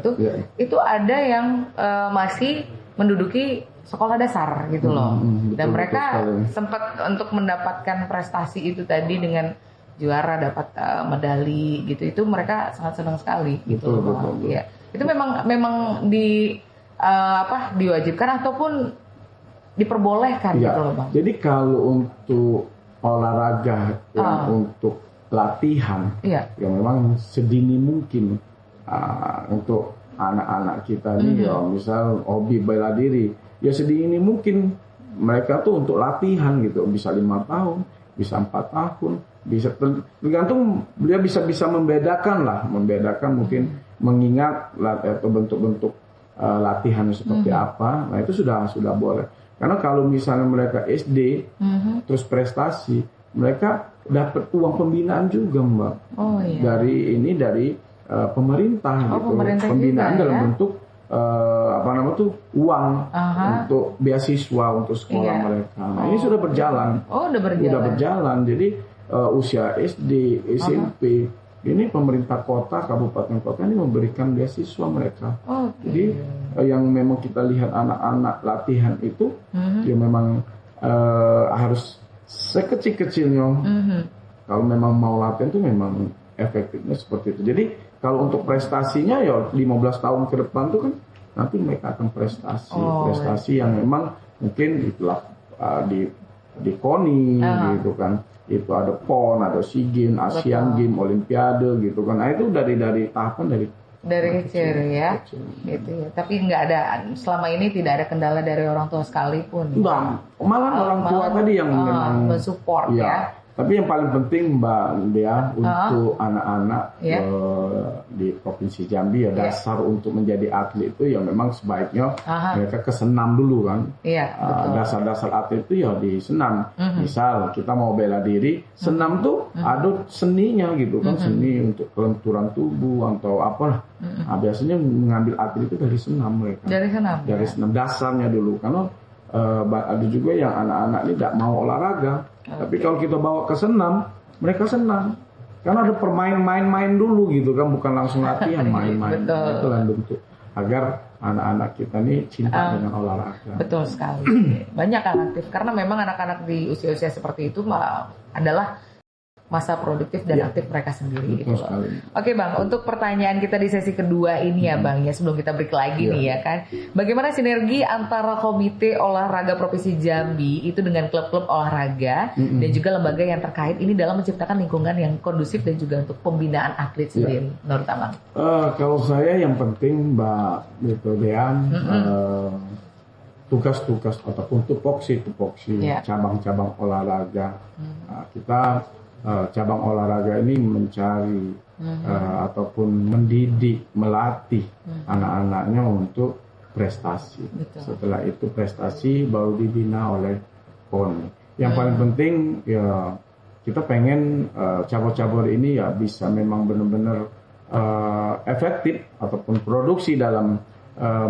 itu ada yang masih menduduki sekolah dasar gitu loh. Dan mereka sempat untuk mendapatkan prestasi itu tadi dengan juara, dapat medali gitu. Itu mereka sangat senang sekali gitu loh. Ya. Itu memang diwajibkan ataupun diperbolehkan gitu loh Bang. Jadi kalau untuk olahraga yang untuk latihan yang memang sedini mungkin untuk anak-anak kita nih ya misal hobi bela diri ya sedini mungkin mereka tuh untuk latihan gitu bisa 5 tahun bisa 4 tahun bisa tergantung dia bisa membedakan mungkin mengingat atau bentuk-bentuk latihan seperti apa. Nah itu sudah boleh karena kalau misalnya mereka SD terus prestasi mereka dapat uang pembinaan juga Mbak dari pemerintah gitu. Pembinaan dalam bentuk uang untuk beasiswa untuk sekolah mereka. Nah, ini sudah berjalan. Sudah berjalan. Jadi usia SD, SMP, ini pemerintah kota, kabupaten kota ini memberikan beasiswa mereka. Jadi yang memang kita lihat anak-anak latihan itu, ya memang harus sekecil-kecilnya. Kalau memang mau latihan itu memang efektifnya seperti itu. Jadi kalau untuk prestasinya ya 15 tahun ke depan tuh kan nanti mereka akan prestasi yang memang mungkin itulah di KONI gitu kan, itu ada PON, ada SEA Games, Asian Games, Olimpiade gitu kan. Nah itu dari tahapan dari kecil ya, gitu ya. Tapi nggak ada, selama ini tidak ada kendala dari orang tua sekalipun. Malah orang tua tadi yang memang mensupport ya. Tapi yang paling penting Mbak Dea untuk anak-anak di Provinsi Jambi dasar untuk menjadi atlet itu ya memang sebaiknya mereka ke senam dulu kan. Dasar-dasar atlet itu ya di senam. Misal kita mau bela diri, senam tuh ada seninya gitu kan, seni untuk kelenturan tubuh atau apalah. Nah, biasanya mengambil atlet itu dari senam mereka. Dari senam dasarnya dulu, karena ada juga yang anak-anak ini tidak mau olahraga. Tapi kalau kita bawa ke senam, mereka senang. Karena ada main dulu gitu kan, bukan langsung latihan, main-main. Itu lah bentuk agar anak-anak kita nih cinta dengan olahraga. Betul sekali. Banyak kan aktif, karena memang anak-anak di usia-usia seperti itu adalah masa produktif dan aktif mereka sendiri gitu loh. Oke Bang, untuk pertanyaan kita di sesi kedua ini ya Bang ya, sebelum kita break lagi nih ya kan. Bagaimana sinergi antara Komite Olahraga Provinsi Jambi itu dengan klub-klub olahraga dan juga lembaga yang terkait ini dalam menciptakan lingkungan yang kondusif dan juga untuk pembinaan atlet sendiri menurut Abang? Kalau saya yang penting Mbak Dean, tugas-tugas ataupun tupoksi cabang-cabang olahraga. Nah, kita cabang olahraga ini mencari ataupun mendidik, melatih anak-anaknya untuk prestasi. Setelah itu prestasi baru dibina oleh KONI. Yang paling penting ya kita pengen cabur-cabur ini ya bisa memang benar-benar efektif ataupun produksi dalam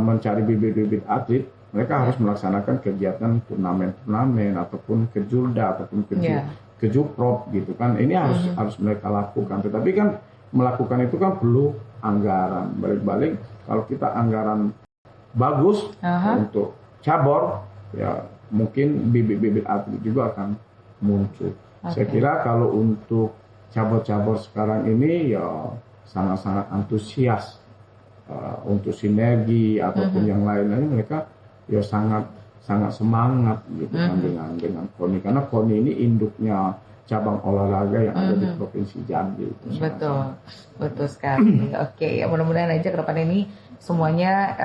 mencari bibit-bibit atlet. Mereka harus melaksanakan kegiatan turnamen ataupun kejurda ataupun kejuprop gitu kan. Ini harus mereka lakukan. Tetapi kan melakukan itu kan perlu anggaran. Balik-balik kalau kita anggaran bagus untuk cabur, ya mungkin bibit-bibit atlet juga akan muncul. Saya kira kalau untuk cabur-cabur sekarang ini ya sangat-sangat antusias untuk sinergi ataupun yang lain-lain, mereka ya sangat semangat gitu kan dengan KONI, karena KONI ini induknya cabang olahraga yang ada di Provinsi Jambi. Betul sekali. Oke, ya mudah-mudahan aja ke depan ini semuanya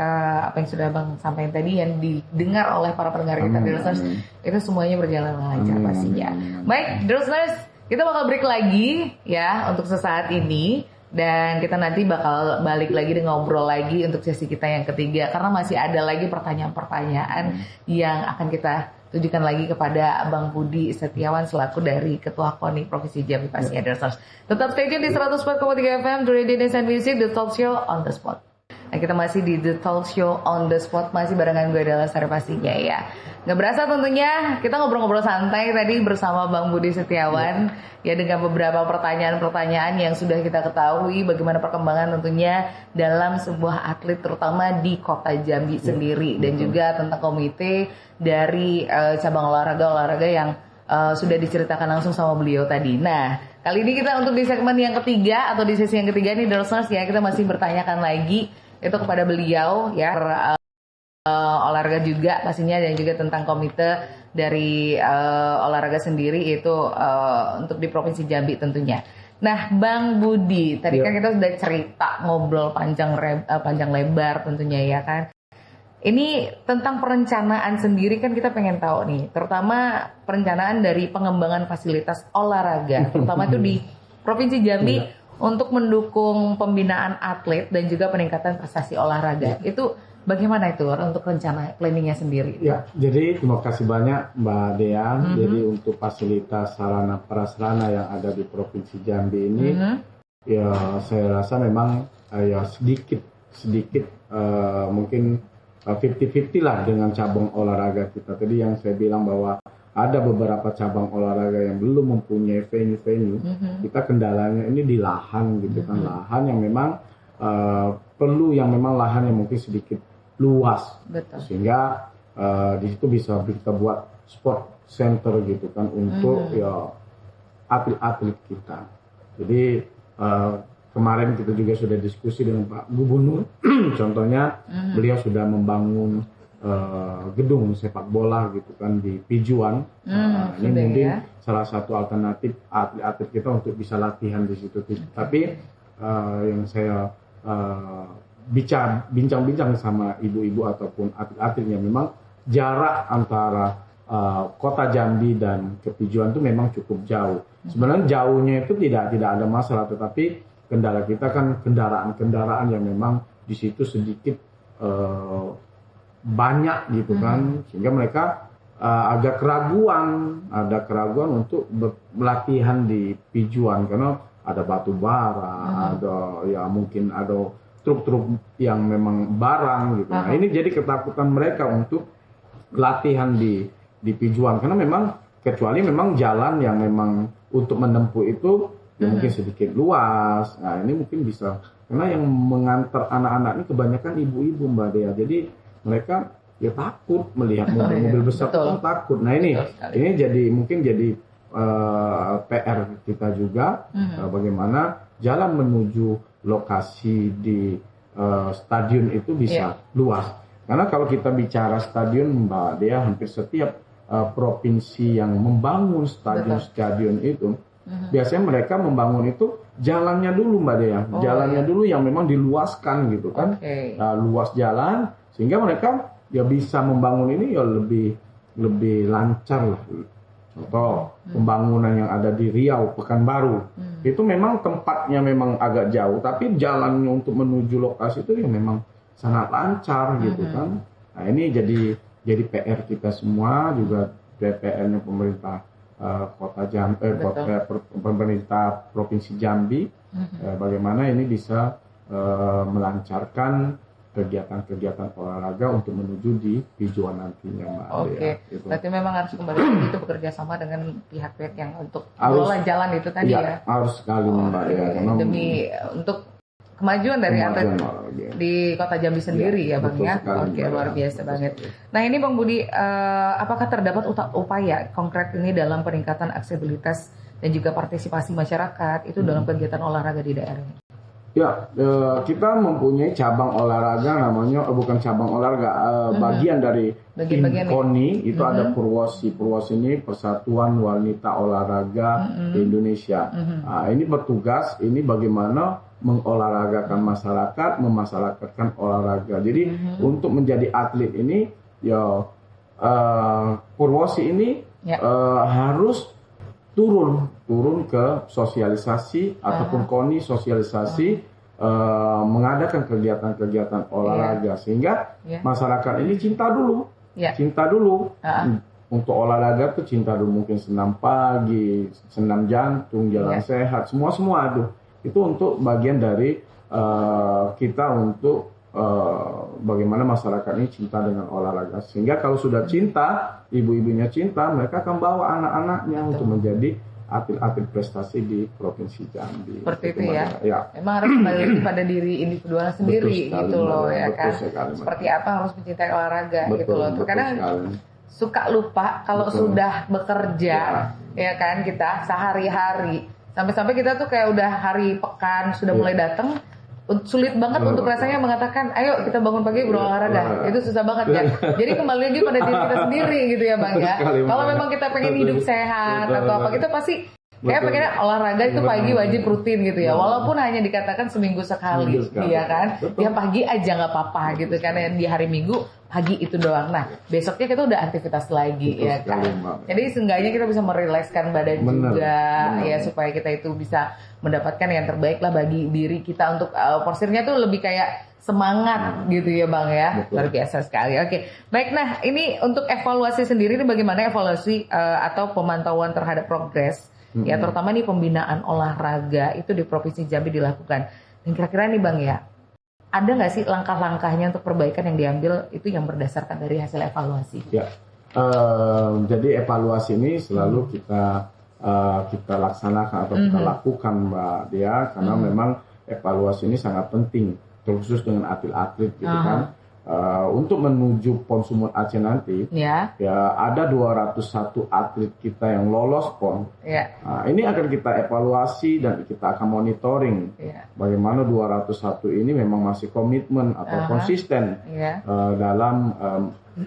apa yang sudah Bang sampaikan tadi yang didengar oleh para pendengar kita di Listeners itu semuanya berjalan lancar pastinya. Baik, Listeners, kita bakal break lagi ya untuk sesaat ini. Dan kita nanti bakal balik lagi dan ngobrol lagi untuk sesi kita yang ketiga, karena masih ada lagi pertanyaan-pertanyaan yang akan kita tujukan lagi kepada Bang Budi Setiawan selaku dari Ketua KONI Provinsi Jambi pastinya. Tetap stay tune di 104,3 FM The Radio Dance and Music, The Talk Show on the Spot. Nah, kita masih di The Talk Show on the Spot, masih barengan gue adalah Sari pastinya ya. Nggak berasa tentunya kita ngobrol-ngobrol santai tadi bersama Bang Budi Setiawan ya, dengan beberapa pertanyaan-pertanyaan yang sudah kita ketahui bagaimana perkembangan tentunya dalam sebuah atlet terutama di kota Jambi sendiri, dan juga tentang komite dari cabang olahraga yang sudah diceritakan langsung sama beliau tadi. Nah, kali ini kita untuk di segmen yang ketiga atau di sesi yang ketiga nih Listeners ya, kita masih bertanyakan lagi itu kepada beliau ya, olahraga juga pastinya, dan juga tentang komite dari olahraga sendiri itu untuk di Provinsi Jambi tentunya. Nah, Bang Budi, tadi kan kita sudah cerita ngobrol panjang lebar tentunya ya kan. Ini tentang perencanaan sendiri kan kita pengen tahu nih, terutama perencanaan dari pengembangan fasilitas olahraga, terutama itu di Provinsi Jambi untuk mendukung pembinaan atlet dan juga peningkatan prestasi olahraga. Itu bagaimana itu untuk rencana planningnya sendiri? Ya, jadi terima kasih banyak Mbak Dean. Jadi untuk fasilitas sarana prasarana yang ada di Provinsi Jambi ini, ya saya rasa memang ya sedikit mungkin 50-50 lah dengan cabang olahraga kita. Tadi yang saya bilang bahwa ada beberapa cabang olahraga yang belum mempunyai venue-venue. Kita kendalanya ini di lahan gitu kan, lahan yang memang perlu yang memang lahan yang mungkin sedikit luas. Betul. Sehingga di situ bisa kita buat sport center gitu kan untuk ya atlet-atlet kita. Jadi kemarin kita juga sudah diskusi dengan Pak Gubernur, contohnya beliau sudah membangun gedung sepak bola gitu kan di Pijuan. Ini mungkin salah satu alternatif atlet-atlet kita untuk bisa latihan di situ. Tapi yang saya bincang-bincang sama ibu-ibu ataupun atlet-atletnya, memang jarak antara kota Jambi dan ke Pijuan itu memang cukup jauh. Sebenarnya jauhnya itu tidak ada masalah, tetapi kendala kita kan kendaraan yang memang di situ sedikit banyak gitu kan, sehingga mereka agak keraguan untuk latihan di Pijuan karena ada batu bara, ada ya mungkin ada truk-truk yang memang barang gitu. Nah, ini jadi ketakutan mereka untuk latihan di Pijuan karena memang kecuali memang jalan yang memang untuk menempuh itu ya mungkin sedikit luas. Nah, ini mungkin bisa karena yang mengantar anak-anak ini kebanyakan ibu-ibu Mbak Dea. Jadi mereka ya takut melihat mobil-mobil besar, kan takut. Nah, ini jadi mungkin jadi PR kita juga bagaimana jalan menuju lokasi di stadion itu bisa luas. Karena kalau kita bicara stadion Mbak Dea, hampir setiap provinsi yang membangun stadion itu biasanya mereka membangun itu jalannya dulu Mbak Dea, jalannya dulu yang memang diluaskan gitu kan, luas jalan sehingga mereka ya bisa membangun ini ya lebih lancar lah. Contoh pembangunan yang ada di Riau, Pekanbaru, itu memang tempatnya memang agak jauh, tapi jalannya untuk menuju lokasi itu ya memang sangat lancar gitu kan. Nah, ini jadi PR kita semua, juga PR-nya pemerintah kota Jambi, pemerintah provinsi Jambi, bagaimana ini bisa melancarkan kegiatan-kegiatan olahraga untuk menuju di Pijuan nantinya, Mbak. Oke, gitu. Berarti memang harus kembali itu bekerja sama dengan pihak-pihak yang untuk mengelola jalan itu tadi ya. Harus sekali Mbak. Demi untuk kemajuan dari atlet di Kota Jambi sendiri ya Bang ya. Oke, luar biasa banget. Nah, ini Bang Budi, apakah terdapat upaya konkret ini dalam peningkatan aksesibilitas dan juga partisipasi masyarakat itu dalam kegiatan olahraga di daerah ini? Ya, kita mempunyai cabang olahraga namanya, bukan cabang olahraga, bagian dari tim KONI, itu ada Purwosi. Purwosi ini Persatuan Wanita Olahraga di Indonesia. Nah, ini bertugas, ini bagaimana mengolahragakan masyarakat, memasyarakatkan olahraga. Jadi untuk menjadi atlet ini, ya Purwosi ini harus turun ke sosialisasi ataupun KONI sosialisasi mengadakan kegiatan-kegiatan olahraga sehingga masyarakat ini cinta dulu untuk olahraga tuh cinta dulu, mungkin senam pagi, senam jantung, jalan sehat, semua itu untuk bagian dari kita untuk bagaimana masyarakat ini cinta dengan olahraga, sehingga kalau sudah cinta, ibu-ibunya cinta, mereka akan bawa anak-anaknya untuk menjadi atlet-atlet prestasi di Provinsi Jambi. Seperti itu ya. Emang harus kembali pada diri individual sendiri gitu loh ya kan. Seperti apa harus mencintai olahraga gitu loh. Terkadang suka lupa kalau sudah bekerja ya kan, kita sehari-hari sampai-sampai kita tuh kayak udah hari pekan sudah mulai datang, sulit banget untuk rasanya mengatakan ayo kita bangun pagi berolahraga. Itu susah banget ya. Jadi kembali lagi pada diri kita sendiri gitu ya Bang ya. Kalau memang kita pengen hidup sehat atau apa, kita pasti kayak pengen olahraga itu pagi wajib rutin gitu ya. Walaupun hanya dikatakan seminggu sekali ya kan. Ya pagi aja nggak apa-apa gitu kan, di hari Minggu pagi itu doang. Nah, besoknya kita udah aktivitas lagi ya kan. Jadi seenggaknya kita bisa merilekskan badan juga ya, supaya kita itu bisa mendapatkan yang terbaik lah bagi diri kita untuk porsirnya tuh lebih kayak semangat gitu ya Bang ya. Luar biasa sekali. Oke. Baik, nah ini untuk evaluasi sendiri ini bagaimana evaluasi atau pemantauan terhadap progres ya, terutama nih pembinaan olahraga itu di Provinsi Jambi dilakukan. Dan kira-kira nih Bang ya, ada nggak sih langkah-langkahnya untuk perbaikan yang diambil itu yang berdasarkan dari hasil evaluasi? Ya, jadi evaluasi ini selalu kita laksanakan atau kita lakukan Mbak Dia, karena memang evaluasi ini sangat penting, terkhusus dengan atlet-atlet gitu kan. Untuk menuju PON Sumut Aceh nanti, ya ada 201 atlet kita yang lolos PON. Nah, ini akan kita evaluasi dan kita akan monitoring bagaimana 201 ini memang masih komitmen atau konsisten dalam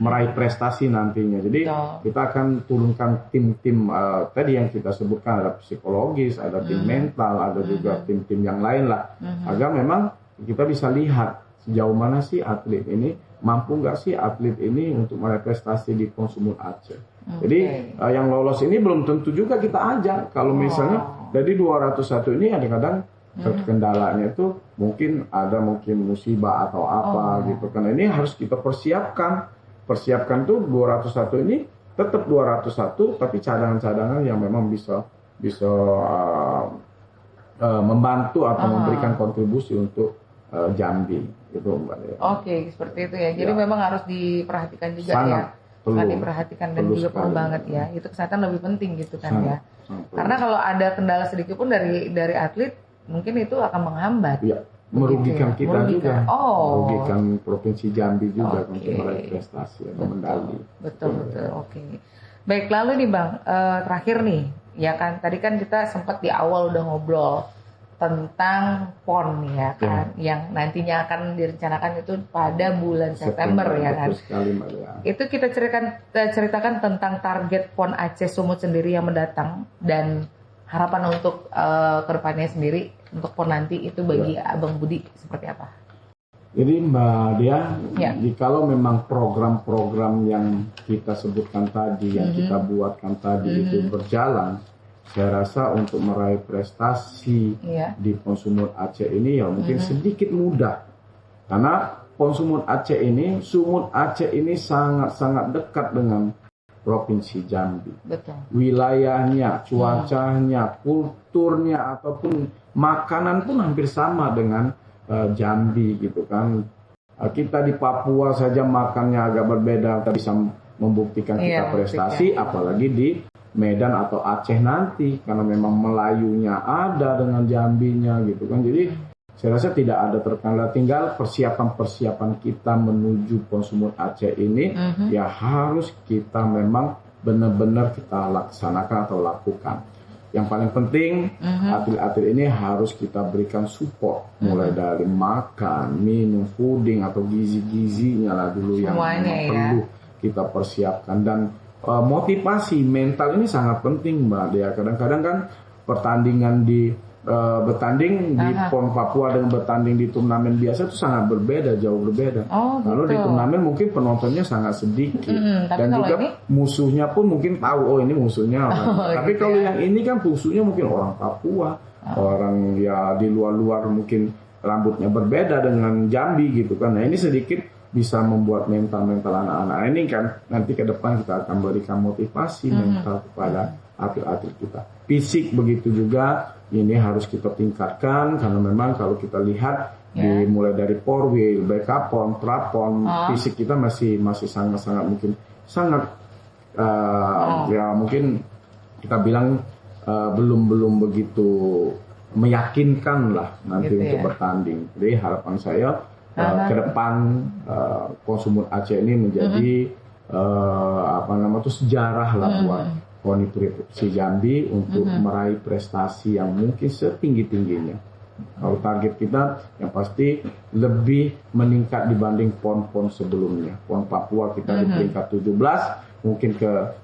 meraih prestasi nantinya. Jadi kita akan turunkan tim-tim tadi yang kita sebutkan, ada psikologis, ada tim mental, ada juga tim-tim yang lain lah, agar memang kita bisa lihat sejauh mana sih atlet ini, mampu nggak sih atlet ini untuk meraih prestasi di PON Sumut Aceh. Jadi yang lolos ini belum tentu juga kita ajak. Kalau misalnya dari 201 ini kadang-kadang kendalanya itu mungkin musibah atau apa gitu. Karena ini harus kita persiapkan tuh 201 ini tetap 201, tapi cadangan-cadangan yang memang bisa membantu atau memberikan kontribusi untuk Jambi gitu Mbak Dea. Oke, seperti itu ya. Jadi memang harus diperhatikan juga sangat diperhatikan dan juga perlu banget ya. Itu kesehatan lebih penting gitu kan ya. Karena kalau ada kendala sedikit pun dari atlet, mungkin itu akan menghambat. Iya, merugikan kita juga. Merugikan Provinsi Jambi juga untuk meraih prestasi atau medali. Betul. Oke. Baik, lalu nih Bang, terakhir nih, ya kan tadi kan kita sempat di awal udah ngobrol tentang PON ya kan, yang nantinya akan direncanakan itu pada bulan September ya kan. Itu kita ceritakan tentang target PON Aceh Sumut sendiri yang mendatang dan harapan untuk kedepannya sendiri untuk PON nanti itu bagi Abang Budi seperti apa? Jadi Mbak Dia, kalau memang program-program yang kita sebutkan tadi, yang kita buatkan tadi itu berjalan, saya rasa untuk meraih prestasi di PON Sumut Aceh ini ya mungkin sedikit mudah. Karena PON Sumut Aceh ini sangat-sangat dekat dengan Provinsi Jambi. Betul. Wilayahnya, cuacanya, kulturnya, ataupun makanan pun hampir sama dengan Jambi gitu kan. Kita di Papua saja makannya agak berbeda, kita bisa membuktikan kita prestasi, apalagi di Medan atau Aceh nanti, karena memang Melayunya ada dengan Jambinya gitu kan. Jadi saya rasa tidak ada terkendala, tinggal persiapan kita menuju PON Sumut Aceh ini ya harus kita memang benar-benar kita laksanakan atau lakukan. Yang paling penting atlet-atlet ini harus kita berikan support, mulai dari makan, minum, fooding atau gizi-gizinya lah dulu yang perlu kita persiapkan, dan motivasi mental ini sangat penting Mbak Dea. Kadang-kadang kan pertandingan bertanding di PON Papua dengan bertanding di turnamen biasa itu sangat berbeda, jauh berbeda. Kalau di turnamen mungkin penontonnya sangat sedikit, dan juga musuhnya pun mungkin tahu ini musuhnya orang. Tapi kalau yang ini kan musuhnya mungkin orang Papua, orang ya di luar-luar, mungkin rambutnya berbeda dengan Jambi gitu kan. Nah ini sedikit bisa membuat mental anak-anak ini kan nanti ke depan kita akan berikan motivasi mental kepada atlet-atlet kita. Fisik begitu juga ini harus kita tingkatkan, karena memang kalau kita lihat mulai dari Porwil, Bekapon, Trapon, fisik kita masih sangat mungkin ya mungkin kita bilang belum begitu meyakinkan lah nanti untuk bertanding. Jadi harapan saya ke depan PON Sumut Aceh ini menjadi sejarah lah buat PON Provinsi Jambi untuk meraih prestasi yang mungkin setinggi-tingginya. Kalau target kita yang pasti lebih meningkat dibanding PON-PON sebelumnya. PON Papua kita di peringkat 17, mungkin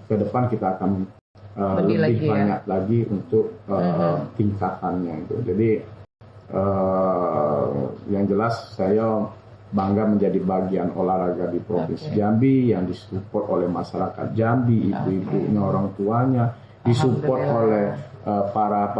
ke depan kita akan lebih banyak lagi untuk tingkatannya itu. Jadi yang jelas saya bangga menjadi bagian olahraga di Provinsi Jambi yang disupport oleh masyarakat Jambi, ibu-ibunya, orang tuanya, disupport oleh para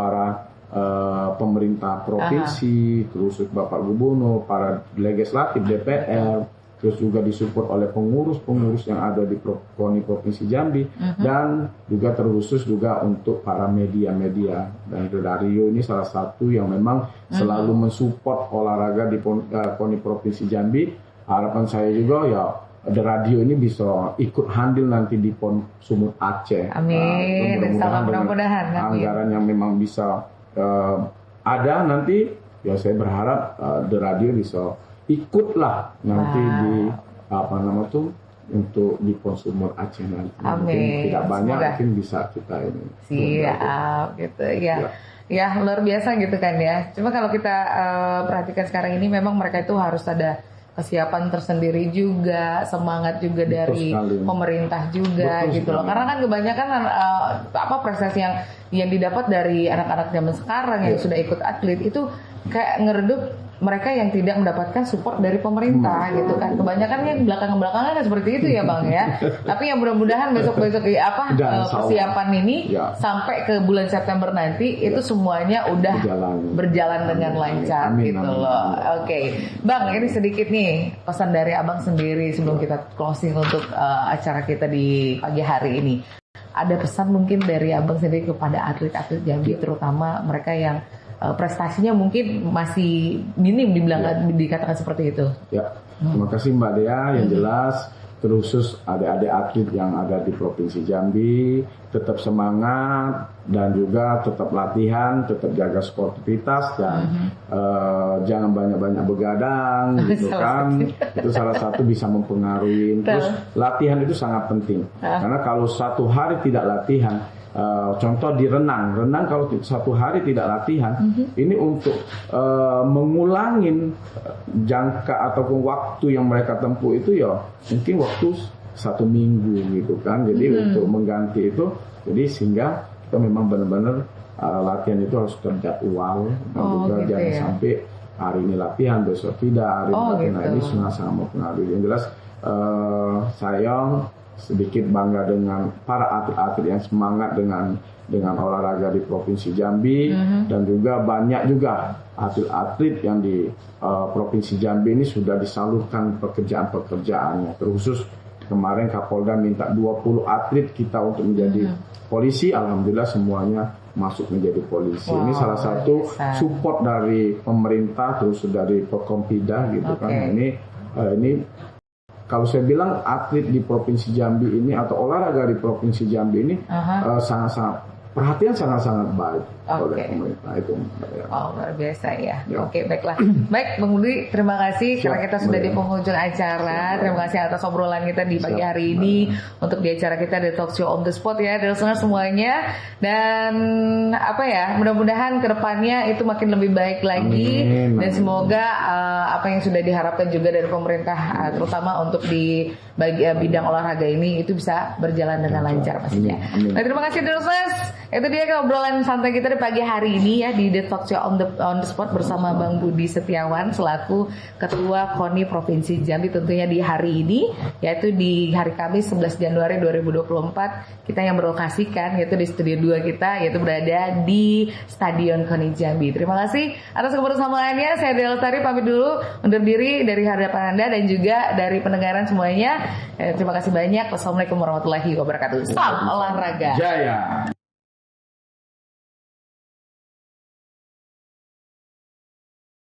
pemerintah provinsi, terus Bapak Gubernur, para legislatif DPR, terus juga disupport oleh pengurus-pengurus yang ada di KONI Provinsi Jambi, dan juga terkhusus juga untuk para media-media. Dan The Radio ini salah satu yang memang selalu mensupport olahraga di KONI Provinsi Jambi. Harapan saya juga ya The Radio ini bisa ikut handil nanti di PON Sumut Aceh. Amin. Mudah-mudahan anggaran yang memang bisa ada nanti, ya saya berharap The Radio bisa ikutlah nanti di untuk di PON Sumut Aceh nanti. Amin. Mungkin tidak banyak, Semoga. mungkin bisa kita ini. Siap gitu ya. Ya luar biasa gitu kan ya. Cuma kalau kita perhatikan sekarang ini memang mereka itu harus ada kesiapan tersendiri juga, semangat juga dari pemerintah juga gitu loh. Karena kan kebanyakan prestasi yang didapat dari anak-anak zaman sekarang yang sudah ikut atlet itu kayak ngeredup mereka yang tidak mendapatkan support dari pemerintah gitu kan. Kebanyakan yang belakang-belakangan kan seperti itu ya Bang ya. Tapi yang mudah-mudahan besok-besok persiapan ini sampai ke bulan September nanti itu semuanya udah berjalan dengan lancar gitu loh. Oke. Bang, ini sedikit nih pesan dari Abang sendiri sebelum kita closing untuk acara kita di pagi hari ini. Ada pesan mungkin dari Abang sendiri kepada atlet-atlet Jambi, terutama mereka yang prestasinya mungkin masih minim dikatakan seperti itu. Ya, terima kasih Mbak Dea. Yang jelas, terkhusus adik-adik atlet yang ada di Provinsi Jambi, tetap semangat dan juga tetap latihan, tetap jaga sportivitas dan jangan banyak-banyak begadang gitu kan. Itu salah satu bisa mempengaruhi. Terus latihan itu sangat penting. Karena kalau satu hari tidak latihan, contoh di renang kalau satu hari tidak latihan, ini untuk mengulangin jangka ataupun waktu yang mereka tempuh itu ya mungkin waktu 1 minggu gitu kan. Jadi untuk mengganti itu, jadi sehingga kita memang benar-benar latihan itu harus terjadwal dan juga gitu jangan sampai hari ini latihan besok tidak, hari ini latihan. Nah, ini sangat mempengaruhi. Yang jelas saya sedikit bangga dengan para atlet-atlet yang semangat dengan olahraga di Provinsi Jambi, dan juga banyak juga atlet-atlet yang di Provinsi Jambi ini sudah disalurkan pekerjaan-pekerjaannya. Terkhusus kemarin Kapolda minta 20 atlet kita untuk menjadi polisi, alhamdulillah semuanya masuk menjadi polisi. Ini salah satu support dari pemerintah, terus dari Prokompida gitu kan. Nah, ini kalau saya bilang atlet di Provinsi Jambi ini atau olahraga di Provinsi Jambi ini sangat-sangat perhatian sangat-sangat baik oleh pemerintah itu. Luar biasa ya. Oke, baiklah. Baik, Bang Budi, terima kasih karena kita sudah di penghujung acara. Terima kasih atas obrolan kita di pagi hari ini untuk di acara kita di Talk Show on the Spot ya, dari semuanya. Dan mudah-mudahan kedepannya itu makin lebih baik lagi. Dan semoga apa yang sudah diharapkan juga dari pemerintah, terutama untuk di bidang olahraga ini itu bisa berjalan dengan lancar pastinya. Nah, terima kasih Dersers. Itu dia obrolan santai kita di pagi hari ini ya di The Talk Show on the Spot bersama Bang Budi Setiawan selaku Ketua KONI Provinsi Jambi, tentunya di hari ini, yaitu di hari Kamis 11 Januari 2024 kita yang berlokasikan yaitu di studio 2 kita, yaitu berada di Stadion KONI Jambi. Terima kasih atas kebersamaannya. Saya Dea Lestari pamit dulu undur diri dari hadapan Anda dan juga dari pendengaran semuanya. Terima kasih banyak. Wassalamualaikum warahmatullahi wabarakatuh. Salam olahraga. Jaya.